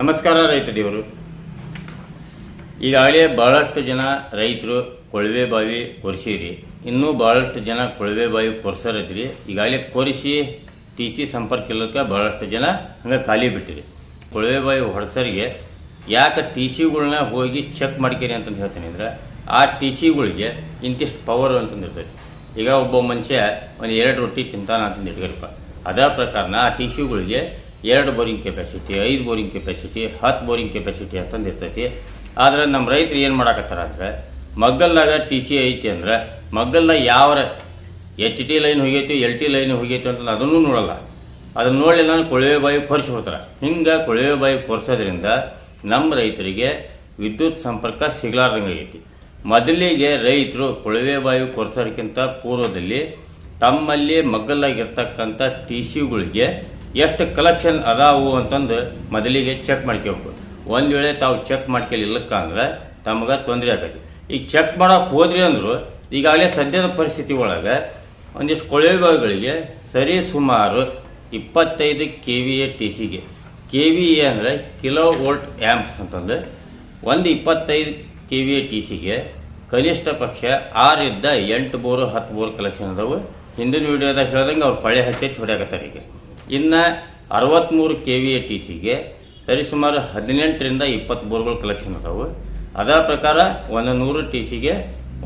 ನಮಸ್ಕಾರ ರೈತ ದೇವರು. ಈಗಾಗಲೇ ಬಹಳಷ್ಟು ಜನ ರೈತರು ಕೊಳವೆ ಬಾವಿ ಕೊರೆಸಿರಿ, ಇನ್ನೂ ಬಹಳಷ್ಟು ಜನ ಕೊಳವೆ ಬಾವಿ ಕೊರೆಸರಿದ್ರಿ. ಈಗಾಗಲೇ ಕೊರೆಸಿ ಟಿ.ಸಿ ಸಂಪರ್ಕ ಇಲ್ಲಕ್ಕೆ ಬಹಳಷ್ಟು ಜನ ಹಂಗೆ ಖಾಲಿ ಬಿಟ್ಟಿರಿ. ಕೊಳವೆ ಬಾವಿ ಹೊಡೆಸರಿಗೆ ಯಾಕೆ ಟಿ.ಸಿಗಳನ್ನ ಹೋಗಿ ಚೆಕ್ ಮಾಡ್ಕೇರಿ ಅಂತಂದು ಹೇಳ್ತೀನಿ ಅಂದ್ರೆ, ಆ ಟಿ.ಸಿಗಳಿಗೆ ಇಂತಿಷ್ಟು ಪವರ್ ಅಂತಂದು ಇರ್ತೈತಿ. ಈಗ ಒಬ್ಬ ಮನುಷ್ಯ ಒಂದು 2 ರೊಟ್ಟಿ ತಿಂತಾನ ಅಂತಂದು ಇಟ್ಕೊಳಪ್ಪ, ಅದೇ ಪ್ರಕಾರನ ಆ ಟಿ.ಸಿಗಳಿಗೆ 2 boring capacity, 5 boring capacity, 10 boring capacity ಅಂತಂದು ಇರ್ತೈತಿ. ಆದ್ರೆ ನಮ್ಮ ರೈತರು ಏನು ಮಾಡಾಕತ್ತಾರ ಅಂದ್ರೆ, ಮಗ್ಗಲ್ದಾಗ ಟಿ.ಸಿ ಐತಿ ಅಂದ್ರೆ ಮಗ್ಗಲ್ದಾಗ ಯಾವ H.T ಲೈನ್ ಹೋಗೈತಿ, L.T ಲೈನ್ ಹೋಗೈತಿ ಅಂತಂದು ಅದನ್ನು ನೋಡಲ್ಲ. ಅದನ್ನು ನೋಡಲಿಲ್ಲ ಅಂದ್ರೆ ಕೊಳವೆ ಬಾವಿ ಕೊರೆಸಿ ಹೋಗ್ತಾರೆ. ಹಿಂಗೆ ಕೊಳವೆ ಬಾವಿ ಕೊರೆಸೋದ್ರಿಂದ ನಮ್ಮ ರೈತರಿಗೆ ವಿದ್ಯುತ್ ಸಂಪರ್ಕ ಸಿಗಲಾರ್ದಂಗೈತಿ. ಮೊದಲಿಗೆ ರೈತರು ಕೊಳವೆ ಬಾವಿ ಕೊರೆಸೋದಕ್ಕಿಂತ ಪೂರ್ವದಲ್ಲಿ ತಮ್ಮಲ್ಲಿ ಮಗ್ಗಲ್ಲಾಗಿರ್ತಕ್ಕಂಥ ಟಿ.ಸಿಗಳಿಗೆ ಎಷ್ಟು ಕಲೆಕ್ಷನ್ ಅದಾವು ಅಂತಂದು ಮೊದಲಿಗೆ ಚೆಕ್ ಮಾಡ್ಕೋಬೇಕು. ಒಂದು ವೇಳೆ ತಾವು ಚೆಕ್ ಮಾಡ್ಕೊಳ್ಳಿಲ್ಲಕ್ಕ ಅಂದ್ರೆ ತಮಗೆ ತೊಂದರೆ ಆಗತ್ತೆ. ಈಗ ಚೆಕ್ ಮಾಡೋಕೆ ಹೋದ್ರಿ ಅಂದ್ರು ಈಗಾಗಲೇ ಸದ್ಯದ ಪರಿಸ್ಥಿತಿ ಒಳಗೆ ಒಂದಿಷ್ಟು ಕೊಳವೆ ಬಾವಿಗಳಿಗೆ ಸರಿ ಸುಮಾರು 25 KVA ಟಿ.ಸಿಗೆ, KVA ಅಂದರೆ ಕಿಲೋ ವೋಲ್ಟ್ ಆ್ಯಂಪ್ಸ್ ಅಂತಂದು, ಒಂದು 25 KVA ಟಿ.ಸಿಗೆ ಕನಿಷ್ಠ ಪಕ್ಷ 6ರಿಂದ 8 ಬೋರು 10 ಬೋರ್ ಕಲೆಕ್ಷನ್ ಅದಾವು. ಹಿಂದಿನ ವಿಡಿಯೋದಾಗ ಹೇಳ್ದಂಗೆ ಅವ್ರು ಪಳೆ ಹಚ್ಚಿ ಹೊಡ್ಯಾಕತ್ತಾರೆ. ಈಗ ಇನ್ನು 63 KVA ಟಿ.ಸಿಗೆ ಸರಿಸುಮಾರು 18ರಿಂದ 20 ಬೋರ್ಗಳು ಕಲೆಕ್ಷನ್ ಅದಾವು. ಅದೇ ಪ್ರಕಾರ ಒಂದು 100 ಟಿ.ಸಿಗೆ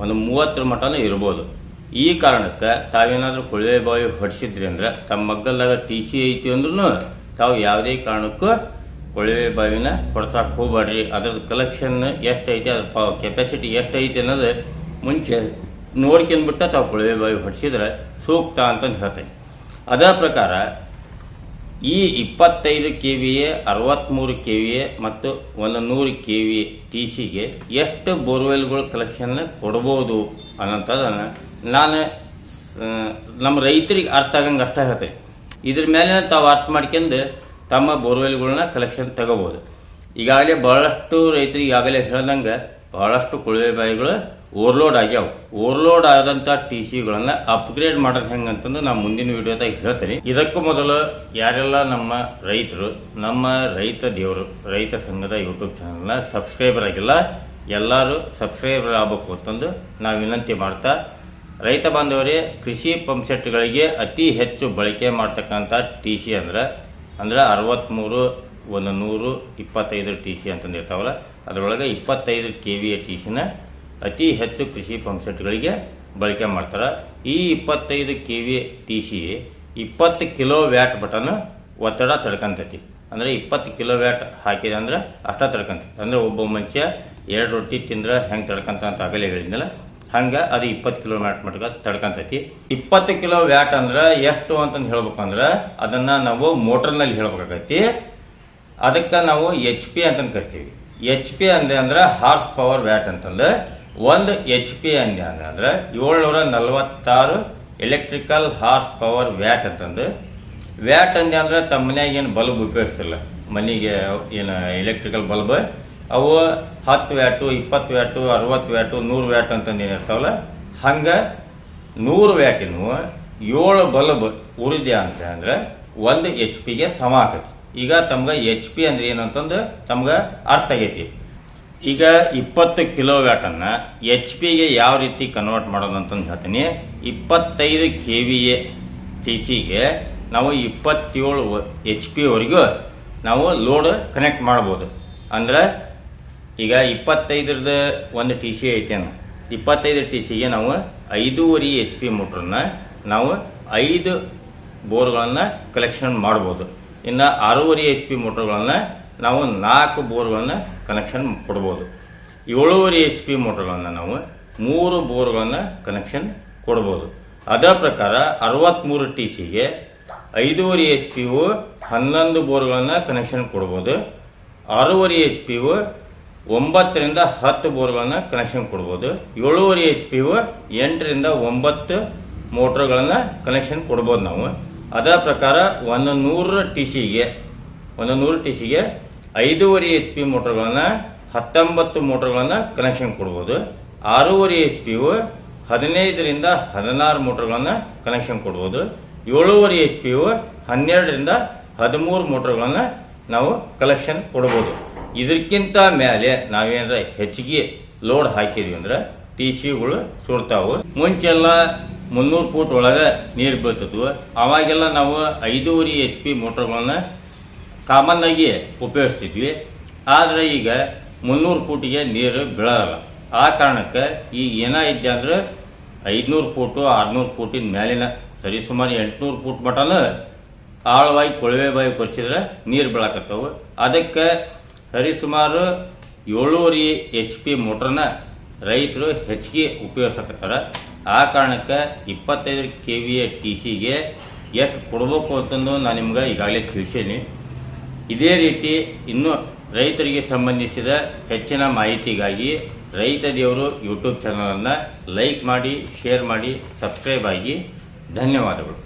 ಒಂದು 30 ಮಟನೂ ಇರ್ಬೋದು. ಈ ಕಾರಣಕ್ಕೆ ತಾವೇನಾದರೂ ಕೊಳವೆ ಬಾವಿ ಹೊಡಿಸಿದ್ರಿ ಅಂದ್ರೆ ತಮ್ಮ ಮಗ್ಗಲ್ದಾಗ ಟಿ.ಸಿ ಐತಿ ಅಂದ್ರೂ ತಾವು ಯಾವುದೇ ಕಾರಣಕ್ಕೂ ಕೊಳವೆ ಬಾವಿನ ಹೊಡ್ಸಕ್ಕೆ ಹೋಗ್ಬೇಡ್ರಿ. ಅದ್ರದ್ದು ಕಲೆಕ್ಷನ್ ಎಷ್ಟೈತಿ, ಅದ್ರ ಕೆಪಾಸಿಟಿ ಎಷ್ಟೈತಿ ಅನ್ನೋದು ಮುಂಚೆ ನೋಡ್ಕೊಂಡ್ಬಿಟ್ಟು ತಾವು ಕೊಳವೆ ಬಾವಿ ಹೊಡಿಸಿದ್ರೆ ಸೂಕ್ತ ಅಂತಂದು ಹೇಳ್ತೇನೆ. ಅದೇ ಪ್ರಕಾರ ಈ 25 KVA, 63 KVA ಮತ್ತು ಒಂದು 100 KVA ಟಿ.ಸಿಗೆ ಎಷ್ಟು ಬೋರ್ವೆಲ್ಗಳು ಕಲೆಕ್ಷನ್ ಕೊಡ್ಬೋದು ಅನ್ನೋಂಥದ್ದನ್ನು ನಾನು ನಮ್ಮ ರೈತರಿಗೆ ಅರ್ಥ ಆಗಂಗೆ ಅಷ್ಟೇ ಹೇಳ್ತೇನೆ. ಇದ್ರ ಮೇಲೆ ತಾವು ಅರ್ಥ ಮಾಡ್ಕೊಂಡು ತಮ್ಮ ಬೋರ್ವೆಲ್ಗಳನ್ನ ಕಲೆಕ್ಷನ್ ತಗೋಬೋದು. ಈಗಾಗಲೇ ಬಹಳಷ್ಟು ರೈತರಿಗೆ ಈಗಾಗಲೇ ಹೇಳ್ದಂಗೆ ಬಹಳಷ್ಟು ಕೊಳವೆ ಬಾವಿಗಳು ಓವರ್ಲೋಡ್ ಆಗ್ಯಾವ. ಓವರ್ಲೋಡ್ ಆದಂಥ ಟಿ.ಸಿಗಳನ್ನ ಅಪ್ಗ್ರೇಡ್ ಮಾಡೋದು ಹೆಂಗೆ ಅಂತಂದು ನಾನು ಮುಂದಿನ ವಿಡಿಯೋದಾಗ ಹೇಳ್ತೀನಿ. ಇದಕ್ಕೂ ಮೊದಲು ಯಾರೆಲ್ಲ ನಮ್ಮ ರೈತರು ನಮ್ಮ ರೈತ ದೇವರು ರೈತ ಸಂಘದ ಯೂಟ್ಯೂಬ್ ಚಾನಲ್ನ ಸಬ್ಸ್ಕ್ರೈಬರ್ ಆಗಿಲ್ಲ, ಎಲ್ಲರೂ ಸಬ್ಸ್ಕ್ರೈಬರ್ ಆಗಬೇಕು ಅಂತಂದು ನಾವು ವಿನಂತಿ ಮಾಡ್ತಾ, ರೈತ ಬಾಂಧವರೇ, ಕೃಷಿ ಪಂಪ್ಸೆಟ್ಗಳಿಗೆ ಅತಿ ಹೆಚ್ಚು ಬಳಕೆ ಮಾಡ್ತಕ್ಕಂಥ ಟಿ.ಸಿ ಅಂದ್ರೆ 63, ಒಂದು 100, 25 ಟಿ.ಸಿ ಅಂತಂದು ಇರ್ತಾವಲ್ಲ, ಅದರೊಳಗೆ 25 KVA ಟಿ.ಸಿನ ಅತಿ ಹೆಚ್ಚು ಕೃಷಿ ಪಂಪ್ಸೆಟ್ಗಳಿಗೆ ಬಳಕೆ ಮಾಡ್ತಾರೆ. ಈ 25 KVA TC 20 kilo watt button ಒತ್ತಡ ತಡ್ಕೊಂತೈತಿ. ಅಂದರೆ 20 ಕಿಲೋ ವ್ಯಾಟ್ ಹಾಕಿದೆ ಅಂದ್ರೆ ಅಷ್ಟ ತಡ್ಕೊಂತೈತಿ. ಅಂದರೆ ಒಬ್ಬ ಮನುಷ್ಯ 2 ರೊಟ್ಟಿ ತಿಂದ್ರೆ ಹೆಂಗೆ ತಡ್ಕೊಂತ ಅಂತ ಆಗಲೇ ಹೇಳಿದ್ನಲ್ಲ, ಹಂಗೆ ಅದು 20 ಕಿಲೋ ವ್ಯಾಟ್ ಮಟ್ಟ ತಡ್ಕೊಂತೈತಿ. 20 ಕಿಲೋ ವ್ಯಾಟ್ ಅಂದ್ರೆ ಎಷ್ಟು ಅಂತಂದು ಹೇಳ್ಬೇಕಂದ್ರೆ ಅದನ್ನ ನಾವು ಮೋಟರ್ನಲ್ಲಿ ಹೇಳ್ಬೇಕಾಗೈತಿ. ಅದಕ್ಕೆ ನಾವು HP ಅಂತಂದು ಕರಿತೀವಿ. HP ಅಂದ್ರೆ ಹಾರ್ಸ್ ಪವರ್ ವ್ಯಾಟ್ ಅಂತಂದ್ರೆ, ಒಂದು HP ಅಂದ್ರೆ 746 ಎಲೆಕ್ಟ್ರಿಕಲ್ ಹಾರ್ಸ್ ಪವರ್ ವ್ಯಾಟ್ ಅಂತಂದು. ವ್ಯಾಟ್ ಅಂದ್ರೆ ತಮ್ಮ ಮನ್ಯಾಗ ಏನು ಬಲ್ಬ್ ಉಪಯೋಗಿಸ್ತಿಲ್ಲ, ಮನೆಗೆ ಏನು ಎಲೆಕ್ಟ್ರಿಕಲ್ ಬಲ್ಬ್ ಅವು 10 ವ್ಯಾಟು, 20 ವ್ಯಾಟು, 60 ವ್ಯಾಟು, 100 ವ್ಯಾಟ್ ಅಂತಂದು ಏನಿರ್ತಾವಲ್ಲ, ಹಂಗೆ 100 ವ್ಯಾಟಿನ 7 ಬಲ್ಬ್ ಉರಿದ್ಯಾ ಅಂತ ಅಂದ್ರೆ 1 HP ಸಮ ಆಗೈತಿ. ಈಗ ತಮ್ಗೆ HP ಅಂದ್ರೆ ಏನಂತಂದು ತಮ್ಗೆ ಅರ್ಥ ಆಗೈತಿ. ಈಗ 20 ಕಿಲೋ ವ್ಯಾಟನ್ನು HP ಯಾವ ರೀತಿ ಕನ್ವರ್ಟ್ ಮಾಡೋದು ಅಂತಂದು ಹೇಳ್ತೀನಿ. 25 KVA ಟಿ.ಸಿಗೆ ನಾವು 27 HP ವರೆಗೂ ನಾವು ಲೋಡ್ ಕನೆಕ್ಟ್ ಮಾಡ್ಬೋದು. ಅಂದ್ರೆ ಈಗ 25ರದ ಒಂದು ಟಿ.ಸಿ ಐತಿ ಅನ್ನ 25 ಟಿ.ಸಿಗೆ ನಾವು 5.5 HP ಮೋಟ್ರನ್ನ ನಾವು 5 ಬೋರ್ಗಳನ್ನು ಕಲೆಕ್ಷನ್ ಮಾಡ್ಬೋದು. ಇನ್ನು 6.5 HP ಮೋಟರ್ಗಳನ್ನು ನಾವು 4 ಬೋರ್ಗಳನ್ನು ಕನೆಕ್ಷನ್ ಕೊಡ್ಬೋದು. 7.5 HP ಮೋಟರ್ಗಳನ್ನು ನಾವು 3 ಬೋರ್ಗಳನ್ನು ಕನೆಕ್ಷನ್ ಕೊಡ್ಬೋದು. ಅದೇ ಪ್ರಕಾರ 63 ಟಿ.ಸಿಗೆ 5.5 HP 11 ಬೋರ್ಗಳನ್ನು ಕನೆಕ್ಷನ್ ಕೊಡ್ಬೋದು. 6.5 HP 9ರಿಂದ 10 ಬೋರ್ಗಳನ್ನು ಕನೆಕ್ಷನ್ ಕೊಡ್ಬೋದು. 7.5 HP 8ರಿಂದ 9 ಮೋಟರ್ಗಳನ್ನು ಕನೆಕ್ಷನ್ ಕೊಡ್ಬೋದು ನಾವು. ಅದೇ ಪ್ರಕಾರ ಒಂದು 100 ಟಿ.ಸಿಗೆ 5.5 HP ಮೋಟರ್ಗಳನ್ನು 19 ಮೋಟರ್ಗಳನ್ನು ಕನೆಕ್ಷನ್ ಕೊಡ್ಬೋದು. 6.5 HP 15ರಿಂದ 16 ಮೋಟರ್ಗಳನ್ನು ಕನೆಕ್ಷನ್ ಕೊಡ್ಬೋದು. 7.5 HP 12ರಿಂದ 13 ಮೋಟರ್ಗಳನ್ನು ನಾವು ಕಲೆಕ್ಷನ್ ಕೊಡ್ಬೋದು. ಇದಕ್ಕಿಂತ ಮೇಲೆ ನಾವೇನಾರ ಹೆಚ್ಚಿಗೆ ಲೋಡ್ ಹಾಕಿದ್ವಿ ಅಂದ್ರೆ ಟಿ ಸಿಗಳು ಸುಡ್ತಾವು. ಮುಂಚೆಲ್ಲ 300 ಫೂಟ್ ಒಳಗೆ ನೀರು ಬೀಳ್ತಿದ್ವು. ಅವಾಗೆಲ್ಲ ನಾವು 5.5 HP ಮೋಟರ್ಗಳನ್ನ ಕಾಮನ್ ಆಗಿ ಉಪಯೋಗಿಸ್ತಿದ್ವಿ. ಆದರೆ ಈಗ 300 ಫೂಟಿಗೆ ನೀರು ಬೀಳಲ್ಲ. ಆ ಕಾರಣಕ್ಕೆ ಈಗ ಏನಾಗಿದೆ ಅಂದ್ರೆ 500 ಫೂಟು 600 ಫೂಟಿನ ಮೇಲಿನ ಸರಿಸುಮಾರು 800 ಫೂಟ್ ಮಟನ ಆಳವಾಗಿ ಕೊಳವೆ ಬಾವಿ ಕೊರೆಸಿದ್ರೆ ನೀರು ಬೀಳಕತ್ತವು. ಅದಕ್ಕೆ ಸರಿಸುಮಾರು 7.5 HP ಮೋಟರ್ನ ರೈತರು ಹೆಚ್ಚಿಗೆ ಉಪಯೋಗಿಸಕತ್ತಾರ. ಆ ಕಾರಣಕ್ಕೆ 25 KVA TCಗೆ ಎಷ್ಟು ಕೊಡಬೇಕು ಅಂತಂದು ನಾನು ನಿಮ್ಗೆ ಈಗಾಗಲೇ ತಿಳಿಸೀನಿ. ಇದೇ ರೀತಿ ಇನ್ನೂ ರೈತರಿಗೆ ಸಂಬಂಧಿಸಿದ ಹೆಚ್ಚಿನ ಮಾಹಿತಿಗಾಗಿ ರೈತ ದೇವರು ಯೂಟ್ಯೂಬ್ ಚಾನಲನ್ನು ಲೈಕ್ ಮಾಡಿ, ಶೇರ್ ಮಾಡಿ, ಸಬ್ಸ್ಕ್ರೈಬ್ ಆಗಿ. ಧನ್ಯವಾದಗಳು.